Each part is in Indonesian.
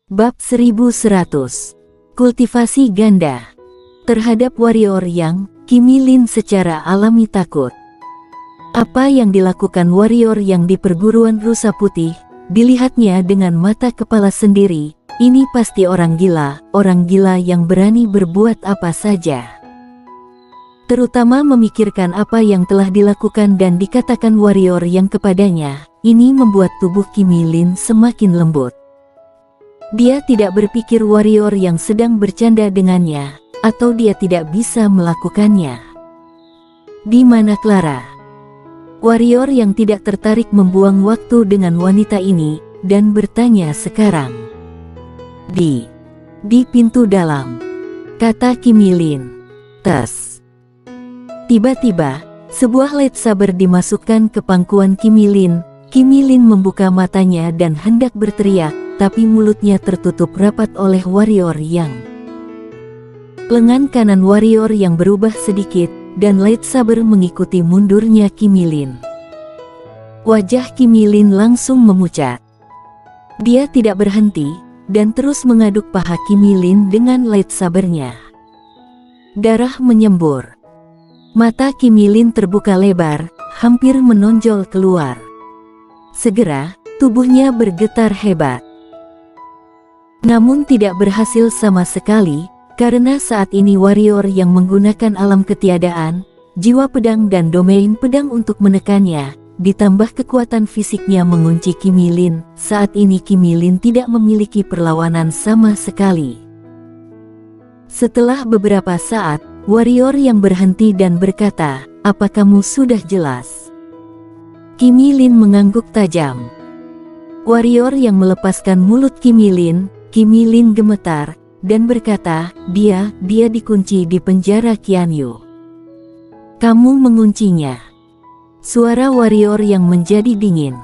Bab 1100. Kultivasi ganda. Terhadap warrior yang Kim Mi-lin secara alami takut. Apa yang dilakukan warrior yang di perguruan rusa putih, dilihatnya dengan mata kepala sendiri. Ini pasti orang gila yang berani berbuat apa saja. Terutama memikirkan apa yang telah dilakukan dan dikatakan warrior yang kepadanya. Ini membuat tubuh Kim Mi-lin semakin lembut. Dia tidak berpikir warrior yang sedang bercanda dengannya, atau dia tidak bisa melakukannya. Di mana Clara? Warrior yang tidak tertarik membuang waktu dengan wanita ini, dan bertanya sekarang. Di pintu dalam, kata Kim Mi-lin. Tes. Tiba-tiba, sebuah lightsaber dimasukkan ke pangkuan Kim Mi-lin. Kim Mi-lin membuka matanya dan hendak berteriak, tapi mulutnya tertutup rapat oleh warrior yang. Lengan kanan warrior yang berubah sedikit, dan lightsaber mengikuti mundurnya Kim Mi-lin. Wajah Kim Mi-lin langsung memucat. Dia tidak berhenti, dan terus mengaduk paha Kim Mi-lin dengan lightsabernya. Darah menyembur. Mata Kim Mi-lin terbuka lebar, hampir menonjol keluar. Segera, tubuhnya bergetar hebat. Namun tidak berhasil sama sekali, karena saat ini warrior yang menggunakan alam ketiadaan, jiwa pedang dan domain pedang untuk menekannya, ditambah kekuatan fisiknya mengunci Kim Mi-lin. Saat ini Kim Mi-lin tidak memiliki perlawanan sama sekali. Setelah beberapa saat, warrior yang berhenti dan berkata, "Apa kamu sudah jelas?" Kim Mi-lin mengangguk tajam. Warrior yang melepaskan mulut Kim Mi-lin gemetar, dan berkata, dia dikunci di penjara Qianyu. Kamu menguncinya. Suara warrior yang menjadi dingin.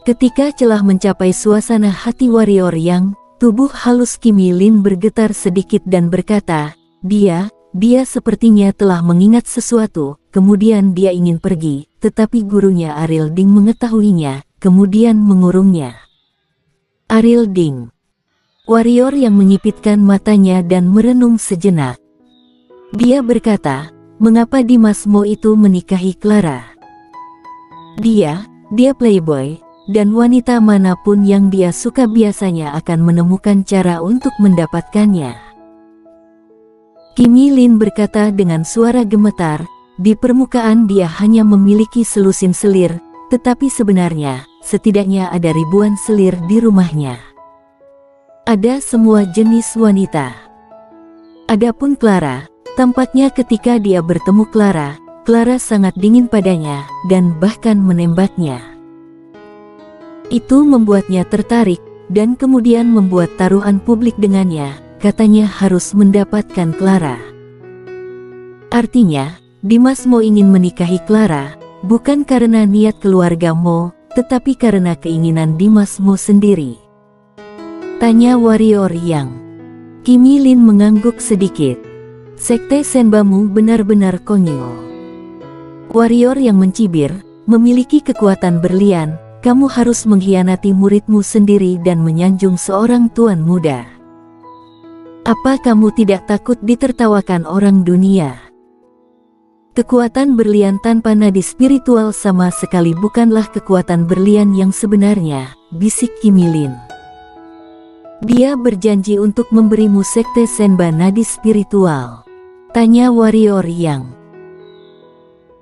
Ketika celah mencapai suasana hati warrior yang, tubuh halus Kim Mi-lin bergetar sedikit dan berkata, dia sepertinya telah mengingat sesuatu, kemudian dia ingin pergi, tetapi gurunya Ariel Ding mengetahuinya, kemudian mengurungnya. Ariel Ding. Warrior yang menyipitkan matanya dan merenung sejenak. Dia berkata, mengapa Dimas Mo itu menikahi Clara? Dia playboy, dan wanita manapun yang dia suka biasanya akan menemukan cara untuk mendapatkannya. Kim Mi-lin berkata dengan suara gemetar, di permukaan dia hanya memiliki selusin selir, tetapi sebenarnya, setidaknya ada ribuan selir di rumahnya. Ada semua jenis wanita. Adapun Clara, tampaknya ketika dia bertemu Clara sangat dingin padanya, dan bahkan menembaknya. Itu membuatnya tertarik, dan kemudian membuat taruhan publik dengannya, katanya harus mendapatkan Clara. Artinya, Dimas Mo ingin menikahi Clara, bukan karena niat keluarga Mo, tetapi karena keinginan Dimas Mo sendiri. Tanya warrior yang. Kim Mi-lin mengangguk sedikit. Sekte Senbamu benar-benar konyol. Warrior yang mencibir, memiliki kekuatan berlian, kamu harus mengkhianati muridmu sendiri dan menyanjung seorang tuan muda. Apa kamu tidak takut ditertawakan orang dunia? Kekuatan berlian tanpa nadi spiritual sama sekali bukanlah kekuatan berlian yang sebenarnya, bisik Kim Mi-lin. Dia berjanji untuk memberimu sekte Senba nadi spiritual. Tanya warrior yang.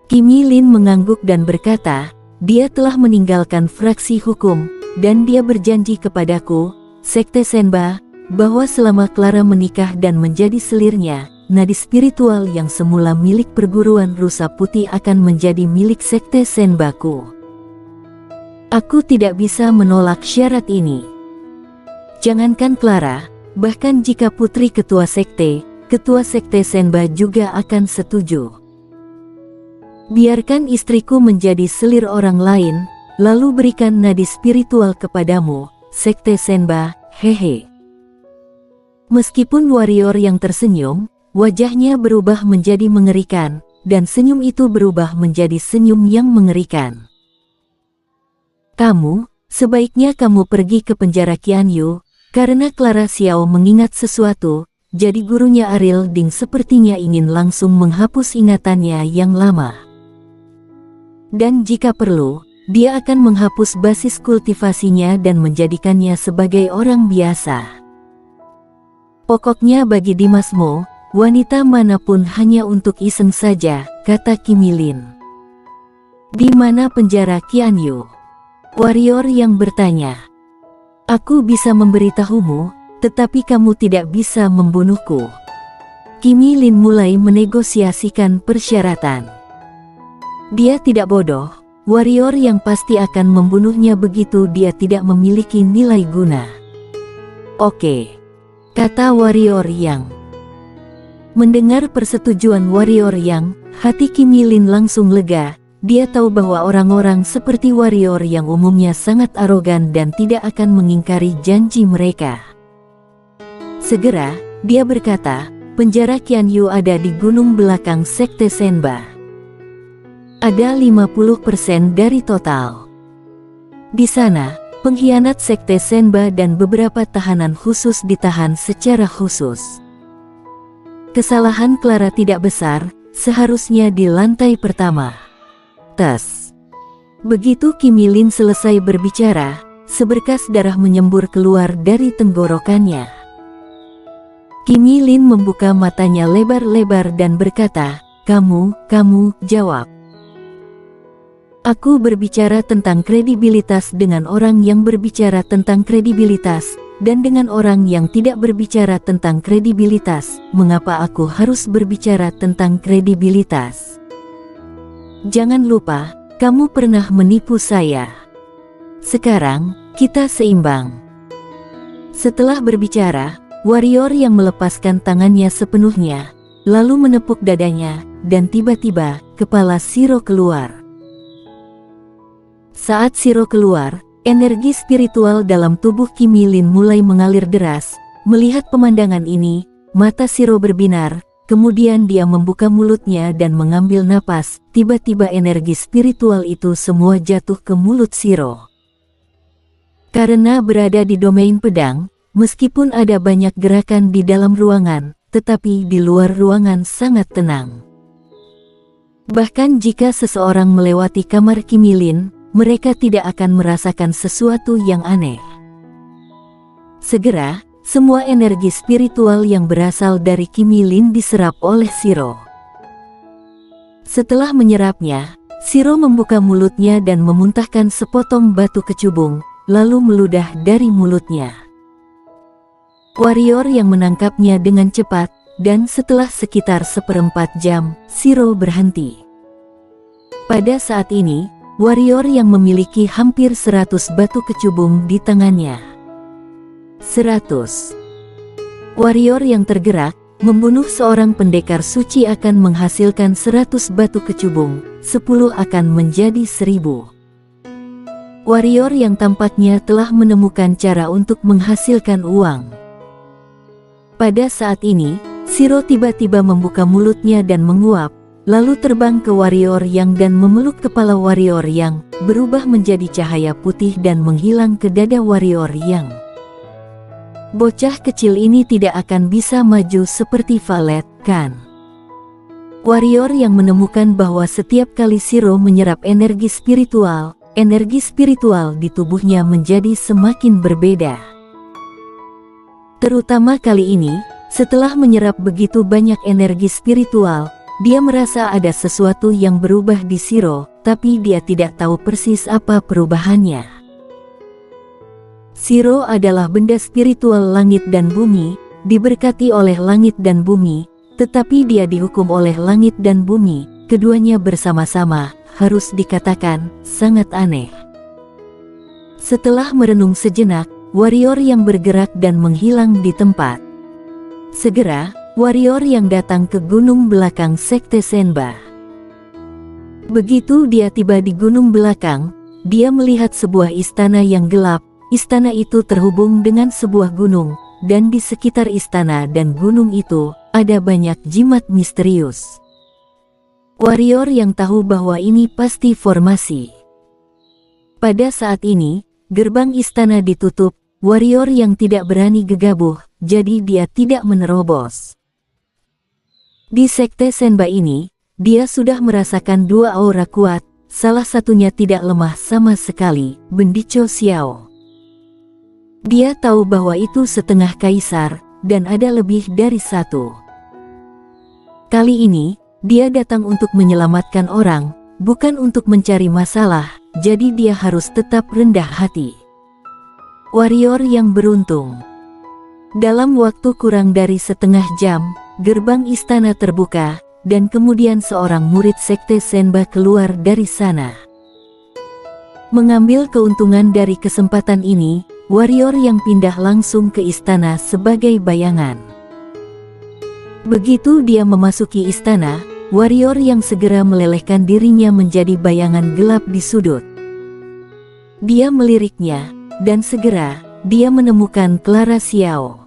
Kim Mi-lin mengangguk dan berkata, dia telah meninggalkan fraksi hukum, dan dia berjanji kepadaku, sekte Senba, bahwa selama Clara menikah dan menjadi selirnya, nadi spiritual yang semula milik perguruan rusa putih akan menjadi milik sekte Senbaku. Aku tidak bisa menolak syarat ini. Jangankan Clara, bahkan jika putri ketua sekte Senba juga akan setuju. Biarkan istriku menjadi selir orang lain, lalu berikan nadi spiritual kepadamu, sekte Senba, hehe. Meskipun warrior yang tersenyum, wajahnya berubah menjadi mengerikan, dan senyum itu berubah menjadi senyum yang mengerikan. sebaiknya kamu pergi ke penjara Qianyu, karena Clara Xiao mengingat sesuatu, jadi gurunya Ariel Ding sepertinya ingin langsung menghapus ingatannya yang lama. Dan jika perlu, dia akan menghapus basis kultivasinya dan menjadikannya sebagai orang biasa. Pokoknya bagi Dimas Mo, wanita manapun hanya untuk iseng saja, kata Kim Milin. Di mana penjara Qianyu? Warrior yang bertanya. Aku bisa memberitahumu, tetapi kamu tidak bisa membunuhku. Kim Milin mulai menegosiasikan persyaratan. Dia tidak bodoh, warrior yang pasti akan membunuhnya begitu dia tidak memiliki nilai guna. Oke, kata warrior yang. Mendengar persetujuan warrior yang, hati Kim Milin langsung lega. Dia tahu bahwa orang-orang seperti warrior yang umumnya sangat arogan dan tidak akan mengingkari janji mereka. Segera, dia berkata, penjara Qianyu ada di gunung belakang Sekte Senba. Ada 50% dari total. Di sana, pengkhianat Sekte Senba dan beberapa tahanan khusus ditahan secara khusus. Kesalahan Clara tidak besar, seharusnya di lantai pertama. Tes. Begitu Kim Milin selesai berbicara, seberkas darah menyembur keluar dari tenggorokannya. Kim Milin membuka matanya lebar-lebar dan berkata, kamu, jawab. Aku berbicara tentang kredibilitas dengan orang yang berbicara tentang kredibilitas, dan dengan orang yang tidak berbicara tentang kredibilitas. Mengapa aku harus berbicara tentang kredibilitas? Jangan lupa, kamu pernah menipu saya. Sekarang, kita seimbang. Setelah berbicara, warrior yang melepaskan tangannya sepenuhnya, lalu menepuk dadanya, dan tiba-tiba, kepala Shiro keluar. Saat Shiro keluar, energi spiritual dalam tubuh Kim Milin mulai mengalir deras. Melihat pemandangan ini, mata Shiro berbinar. Kemudian dia membuka mulutnya dan mengambil napas, tiba-tiba energi spiritual itu semua jatuh ke mulut Shiro. Karena berada di domain pedang, meskipun ada banyak gerakan di dalam ruangan, tetapi di luar ruangan sangat tenang. Bahkan jika seseorang melewati kamar Kim Milin, mereka tidak akan merasakan sesuatu yang aneh. Segera, semua energi spiritual yang berasal dari Kim Milin diserap oleh Shiro. Setelah menyerapnya, Shiro membuka mulutnya dan memuntahkan sepotong batu kecubung, lalu meludah dari mulutnya. Warrior yang menangkapnya dengan cepat, dan setelah sekitar 1/4 jam, Shiro berhenti. Pada saat ini, warrior yang memiliki hampir 100 batu kecubung di tangannya. 100. Warrior yang tergerak, membunuh seorang pendekar suci akan menghasilkan 100 batu kecubung, 10 akan menjadi 1000. Warrior yang tampaknya telah menemukan cara untuk menghasilkan uang. Pada saat ini, Shiro tiba-tiba membuka mulutnya dan menguap, lalu terbang ke warrior yang dan memeluk kepala warrior yang, berubah menjadi cahaya putih dan menghilang ke dada warrior yang. Bocah kecil ini tidak akan bisa maju seperti valet, kan? Warrior yang menemukan bahwa setiap kali Shiro menyerap energi spiritual di tubuhnya menjadi semakin berbeda. Terutama kali ini, setelah menyerap begitu banyak energi spiritual, dia merasa ada sesuatu yang berubah di Shiro, tapi dia tidak tahu persis apa perubahannya. Shiro adalah benda spiritual langit dan bumi, diberkati oleh langit dan bumi, tetapi dia dihukum oleh langit dan bumi, keduanya bersama-sama, harus dikatakan, sangat aneh. Setelah merenung sejenak, warrior yang bergerak dan menghilang di tempat. Segera, warrior yang datang ke gunung belakang Sekte Senba. Begitu dia tiba di gunung belakang, dia melihat sebuah istana yang gelap. Istana itu terhubung dengan sebuah gunung, dan di sekitar istana dan gunung itu, ada banyak jimat misterius. Warrior yang tahu bahwa ini pasti formasi. Pada saat ini, gerbang istana ditutup, warrior yang tidak berani gegabah, jadi dia tidak menerobos. Di sekte Senba ini, dia sudah merasakan dua aura kuat, salah satunya tidak lemah sama sekali, Bendico Xiao. Dia tahu bahwa itu setengah kaisar, dan ada lebih dari satu. Kali ini, dia datang untuk menyelamatkan orang, bukan untuk mencari masalah, jadi dia harus tetap rendah hati. Warrior yang beruntung. Dalam waktu kurang dari setengah jam, gerbang istana terbuka, dan kemudian seorang murid sekte Senba keluar dari sana. Mengambil keuntungan dari kesempatan ini, warrior yang pindah langsung ke istana sebagai bayangan. Begitu dia memasuki istana, warrior yang segera melelehkan dirinya menjadi bayangan gelap di sudut. Dia meliriknya, dan segera, dia menemukan Clara Xiao.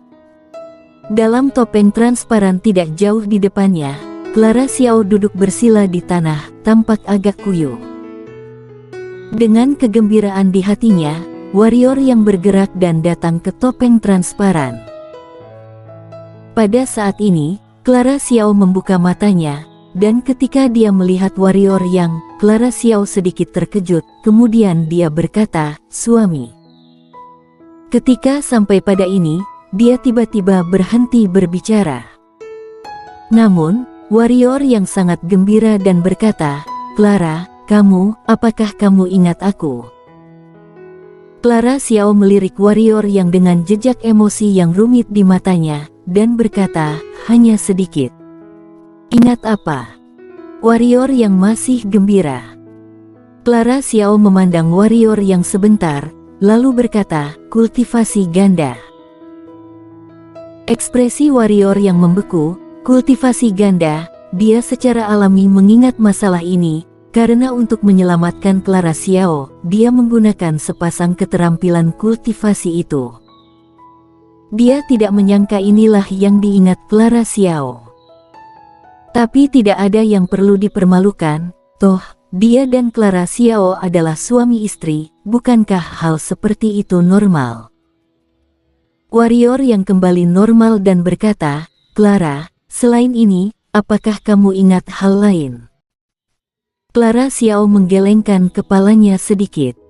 Dalam topeng transparan tidak jauh di depannya, Clara Xiao duduk bersila di tanah, tampak agak kuyup. Dengan kegembiraan di hatinya, warrior yang bergerak dan datang ke topeng transparan. Pada saat ini, Clara Xiao membuka matanya, dan ketika dia melihat warrior yang, Clara Xiao sedikit terkejut, kemudian dia berkata, "Suami." Ketika sampai pada ini, dia tiba-tiba berhenti berbicara. Namun, warrior yang sangat gembira dan berkata, "Clara, apakah kamu ingat aku?" Clara Xiao melirik warrior yang dengan jejak emosi yang rumit di matanya, dan berkata, "Hanya sedikit." "Ingat apa?" Warrior yang masih gembira. Clara Xiao memandang warrior yang sebentar, lalu berkata, "Kultivasi ganda." Ekspresi warrior yang membeku, kultivasi ganda, dia secara alami mengingat masalah ini, karena untuk menyelamatkan Clara Xiao, dia menggunakan sepasang keterampilan kultivasi itu. Dia tidak menyangka inilah yang diingat Clara Xiao. Tapi tidak ada yang perlu dipermalukan, toh, dia dan Clara Xiao adalah suami istri, bukankah hal seperti itu normal? Warrior yang kembali normal dan berkata, "Clara, selain ini, apakah kamu ingat hal lain?" Clara Xiao menggelengkan kepalanya sedikit.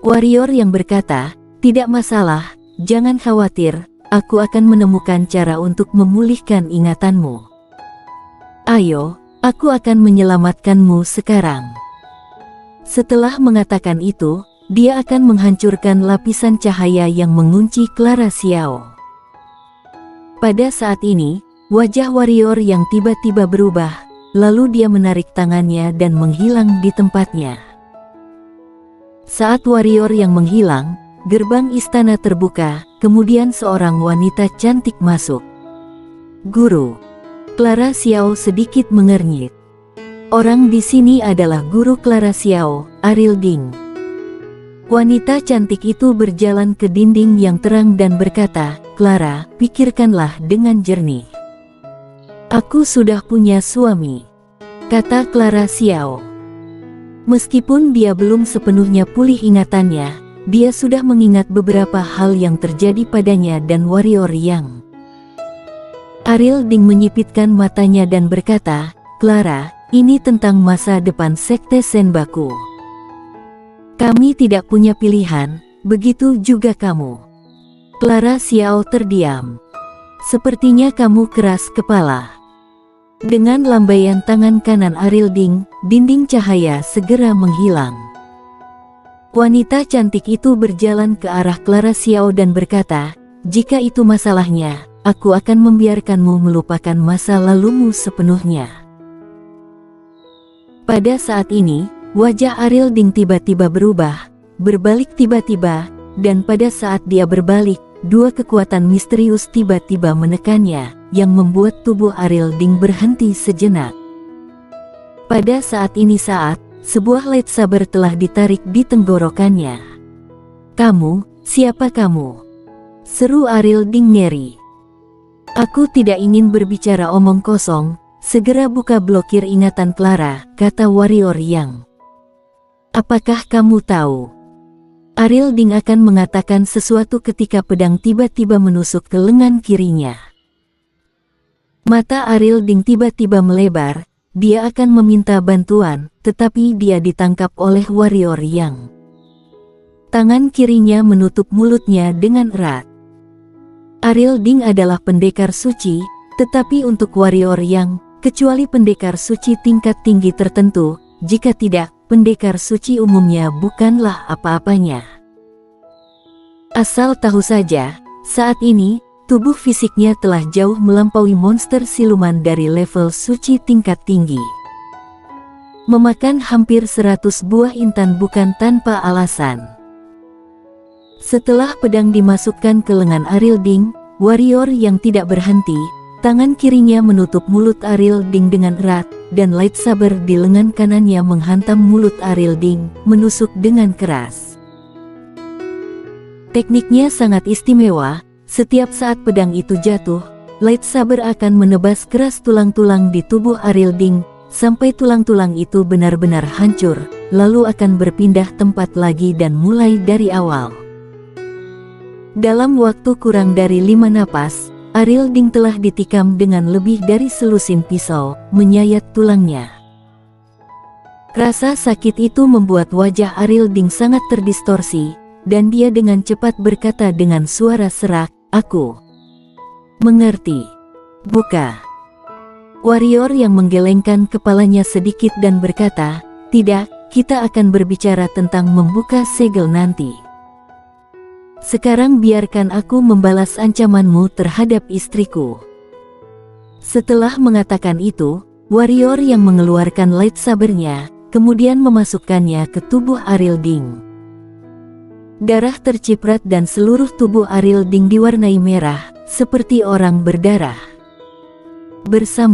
Warrior yang berkata, "Tidak masalah, jangan khawatir, aku akan menemukan cara untuk memulihkan ingatanmu. Ayo, aku akan menyelamatkanmu sekarang." Setelah mengatakan itu, dia akan menghancurkan lapisan cahaya yang mengunci Clara Xiao. Pada saat ini, wajah warrior yang tiba-tiba berubah, lalu dia menarik tangannya dan menghilang di tempatnya. Saat warrior yang menghilang, gerbang istana terbuka, kemudian seorang wanita cantik masuk. "Guru." Clara Xiao sedikit mengernyit. Orang di sini adalah guru Clara Xiao, Ariel Ding. Wanita cantik itu berjalan ke dinding yang terang dan berkata, "Clara, pikirkanlah dengan jernih. Aku sudah punya suami," kata Clara Xiao. Meskipun dia belum sepenuhnya pulih ingatannya, dia sudah mengingat beberapa hal yang terjadi padanya dan warrior yang. Ariel Ding menyipitkan matanya dan berkata, "Clara, ini tentang masa depan sekte Senbaku. Kami tidak punya pilihan, begitu juga kamu." Clara Xiao terdiam. "Sepertinya kamu keras kepala." Dengan lambaian tangan kanan Ariel Ding, dinding cahaya segera menghilang. Wanita cantik itu berjalan ke arah Clara Xiao dan berkata, "Jika itu masalahnya, aku akan membiarkanmu melupakan masa lalumu sepenuhnya." Pada saat ini, wajah Ariel Ding tiba-tiba berubah, berbalik tiba-tiba, dan pada saat dia berbalik, dua kekuatan misterius tiba-tiba menekannya, yang membuat tubuh Ariel Ding berhenti sejenak. Pada saat ini sebuah lightsaber telah ditarik di tenggorokannya. "Kamu, siapa kamu?" seru Ariel Ding ngeri. "Aku tidak ingin berbicara omong kosong, segera buka blokir ingatan Clara," kata warrior yang. "Apakah kamu tahu Ariel Ding akan mengatakan sesuatu ketika pedang tiba-tiba menusuk ke lengan kirinya. Mata Ariel Ding tiba-tiba melebar, dia akan meminta bantuan, tetapi dia ditangkap oleh warrior yang. Tangan kirinya menutup mulutnya dengan erat. Ariel Ding adalah pendekar suci, tetapi untuk warrior yang, kecuali pendekar suci tingkat tinggi tertentu, jika tidak, pendekar suci umumnya bukanlah apa-apanya. Asal tahu saja, saat ini, tubuh fisiknya telah jauh melampaui monster siluman dari level suci tingkat tinggi. Memakan hampir 100 buah intan bukan tanpa alasan. Setelah pedang dimasukkan ke lengan Ariel Ding, warrior yang tidak berhenti, tangan kirinya menutup mulut Ariel Ding dengan erat, dan lightsaber di lengan kanannya menghantam mulut Ariel Ding, menusuk dengan keras. Tekniknya sangat istimewa, setiap saat pedang itu jatuh, lightsaber akan menebas keras tulang-tulang di tubuh Ariel Ding, sampai tulang-tulang itu benar-benar hancur, lalu akan berpindah tempat lagi dan mulai dari awal. Dalam waktu kurang dari 5 napas, Ariel Ding telah ditikam dengan lebih dari selusin pisau, menyayat tulangnya. Rasa sakit itu membuat wajah Ariel Ding sangat terdistorsi, dan dia dengan cepat berkata dengan suara serak, "Aku mengerti." "Buka." Warrior yang menggelengkan kepalanya sedikit dan berkata, "Tidak, kita akan berbicara tentang membuka segel nanti. Sekarang biarkan aku membalas ancamanmu terhadap istriku." Setelah mengatakan itu, warrior yang mengeluarkan lightsabernya, kemudian memasukkannya ke tubuh Ariel Ding. Darah terciprat dan seluruh tubuh Ariel Ding diwarnai merah, seperti orang berdarah. Bersambung.